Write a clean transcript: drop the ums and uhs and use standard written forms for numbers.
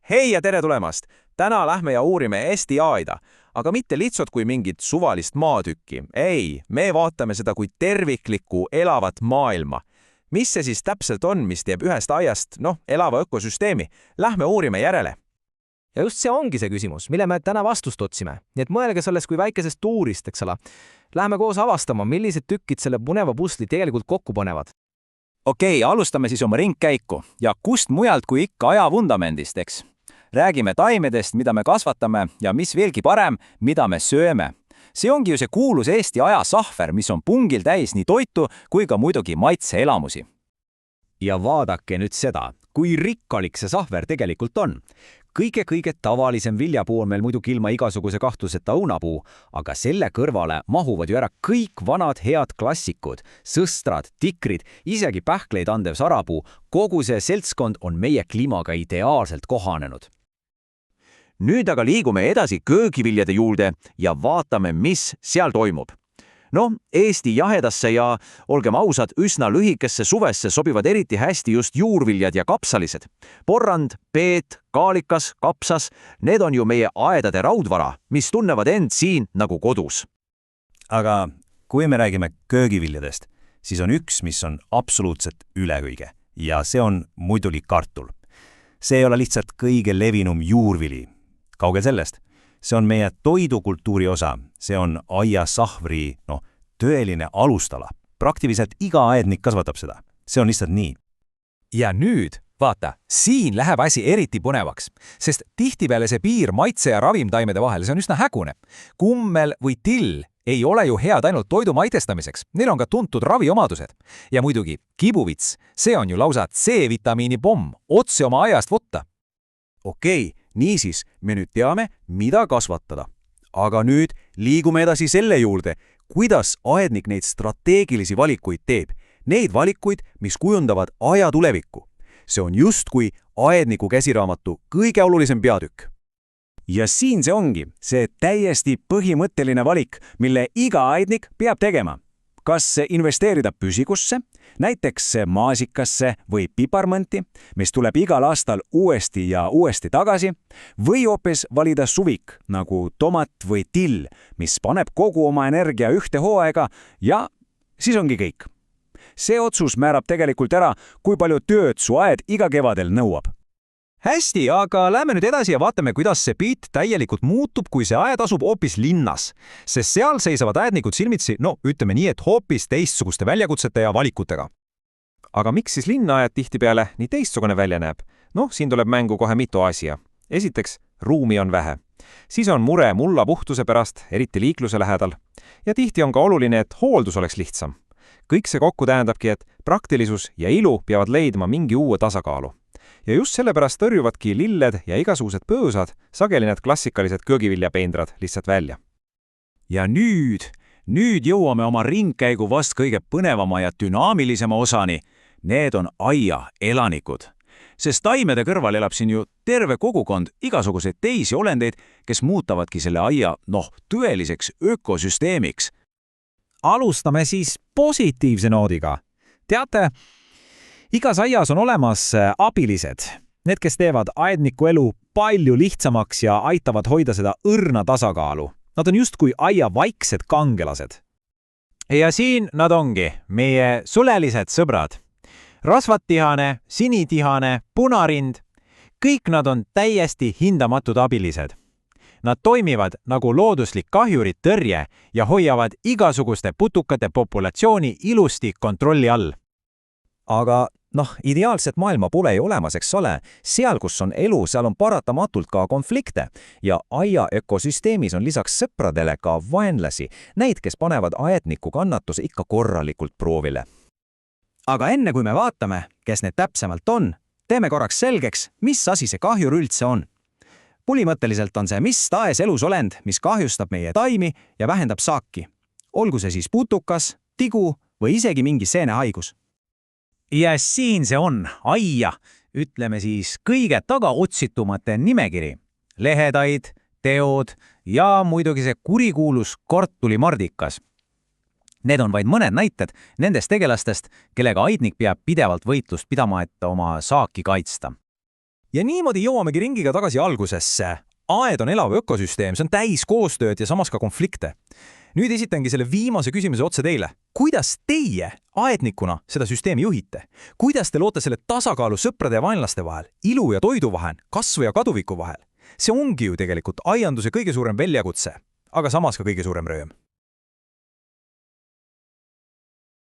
Hei ja tere tulemast! Täna lähme ja uurime Eesti aeda, aga mitte lihtsalt kui mingit suvalist maatükki. Ei, me vaatame seda kui terviklikku elavat maailma. Mis see siis täpselt on, mis teeb ühest aiast, elava ökosüsteemi? Lähme uurime järele. Ja just see ongi see küsimus, mille me täna vastust otsime. Nii et mõelge sellest kui väikesest tuurist, eks ole. Läheme koos avastama, millised tükid selle puneva pusli tegelikult kokku panevad. Okei, alustame siis oma ringkäiku. Ja kust mujalt kui ikka aja vundamendist, eks? Räägime taimedest, mida me kasvatame ja mis veelgi parem, mida me sööme. See ongi ju see kuulus Eesti aja sahver, mis on pungil täis nii toitu kui ka muidugi maitseelamusi. Ja vaadake nüüd seda, kui rikkalik see sahver tegelikult on. Kõige tavalisem viljapuu on meil muidugi ilma igasuguse kahtluseta õunapuu, aga selle kõrvale mahuvad ju ära kõik vanad head klassikud, sõstrad, tikrid, isegi pähkleid andev sarapuu. Kogu see seltskond on meie kliimaga ideaalselt kohanenud. Nüüd aga liigume edasi köögiviljade juurde ja vaatame, mis seal toimub. Eesti jahedasse ja, olgem ausad, üsna lühikesse suvesse sobivad eriti hästi just juurviljad ja kapsalised. Porrand, peet, kaalikas, kapsas, need on ju meie aedade raudvara, mis tunnevad end siin nagu kodus. Aga kui me räägime köögiviljadest, siis on üks, mis on absoluutselt üle kõige. Ja see on muidugi kartul. See ei ole lihtsalt kõige levinum juurvili. Kaugel sellest. See on meie toidukultuuri osa, see on aiasahvri, tõeline alustala. Praktiliselt iga aednik kasvatab seda. See on lihtsalt nii. Ja nüüd, vaata, siin läheb asi eriti põnevaks, sest tihtipeale see piir maitse ja ravimtaimede vahel, see on üsna hägune. Kummel või till ei ole ju head ainult toidu maitestamiseks, neil on ka tuntud raviomadused. Ja muidugi, kibuvits, see on ju lausa C-vitamiini pomm, otse oma aiast võtta. Okei, niisiis, me nüüd teame, mida kasvatada. Aga nüüd liigume edasi selle juurde, kuidas aednik neid strateegilisi valikuid teeb. Neid valikuid, mis kujundavad aja tulevikku. See on justkui aedniku käsiraamatu kõige olulisem peatükk. Ja siin see ongi, see täiesti põhimõtteline valik, mille iga aednik peab tegema. Kas investeerida püsikusse, näiteks maasikasse või piparmõnti, mis tuleb igal aastal uuesti ja uuesti tagasi, või hoopis valida suvik, nagu tomat või till, mis paneb kogu oma energia ühte hooaega ja siis ongi kõik. See otsus määrab tegelikult ära, kui palju tööd su aed iga kevadel nõuab. Hästi, aga lähme nüüd edasi ja vaatame, kuidas see pilt täielikult muutub, kui see aed asub hoopis linnas. Sest seal seisavad aednikud silmitsi, ütleme nii, et hoopis teistsuguste väljakutsete ja valikutega. Aga miks siis linnaaed tihtipeale nii teistsugune välja näeb? Siin tuleb mängu kohe mitu asja. Esiteks, ruumi on vähe. Siis on mure mulla puhtuse pärast, eriti liikluse lähedal. Ja tihti on ka oluline, et hooldus oleks lihtsam. Kõik see kokku tähendabki, et praktilisus ja ilu peavad leidma mingi uue tasakaalu. Ja just sellepärast tõrjuvadki lilled ja igasugused põõsad, sageli need klassikalised köögiviljapeendrad lihtsalt välja. Ja nüüd jõuame oma ringkäigu vast kõige põnevama ja dünaamilisema osani. Need on aia elanikud. Sest taimede kõrval elab siin ju terve kogukond igasuguseid teisi olendeid, kes muutavadki selle aia, tõeliseks ökosüsteemiks. Alustame siis positiivse noodiga. Teate, igas aias on olemas abilised, need, kes teevad aedniku elu palju lihtsamaks ja aitavad hoida seda õrna tasakaalu. Nad on justkui aia vaiksed kangelased. Ja siin nad ongi, meie sulelised sõbrad. Rasvatihane, sinitihane, punarind, kõik nad on täiesti hindamatud abilised. Nad toimivad nagu looduslik kahjurid tõrje ja hoiavad igasuguste putukate populatsiooni ilusti kontrolli all. Aga ideaalset maailma pole ju olemas, eks ole. Seal, kus on elu, seal on paratamatult ka konflikte. Ja aia ökosüsteemis on lisaks sõpradele ka vaenlasi, neid, kes panevad aedniku kannatuse ikka korralikult proovile. Aga enne kui me vaatame, kes need täpsemalt on, teeme korraks selgeks, mis asi see kahjur üldse on. Põhimõtteliselt on see mis tahes elusolend, mis kahjustab meie taimi ja vähendab saaki. Olgu see siis putukas, tigu või isegi mingi seenehaigus. Ja siin see on, aia, ütleme siis kõige tagaotsitumate nimekiri. Lehedaid, teod ja muidugi see kurikuulus kartulimardikas. Need on vaid mõned näited nendest tegelastest, kellega aidnik peab pidevalt võitlust pidama, et oma saaki kaitsta. ja niimoodi jõuamegi ringiga tagasi algusesse. Aed on elav ökosüsteem, see on täis koostööd ja samas ka konflikte. Nüüd esitangi selle viimase küsimuse otse teile. Kuidas teie aednikuna seda süsteemi juhite? Kuidas te loote selle tasakaalu sõprade ja vaenlaste vahel, ilu ja toidu vahel, kasvu ja kaduviku vahel? See ongi ju tegelikult aianduse kõige suurem väljakutse, aga samas ka kõige suurem rööm.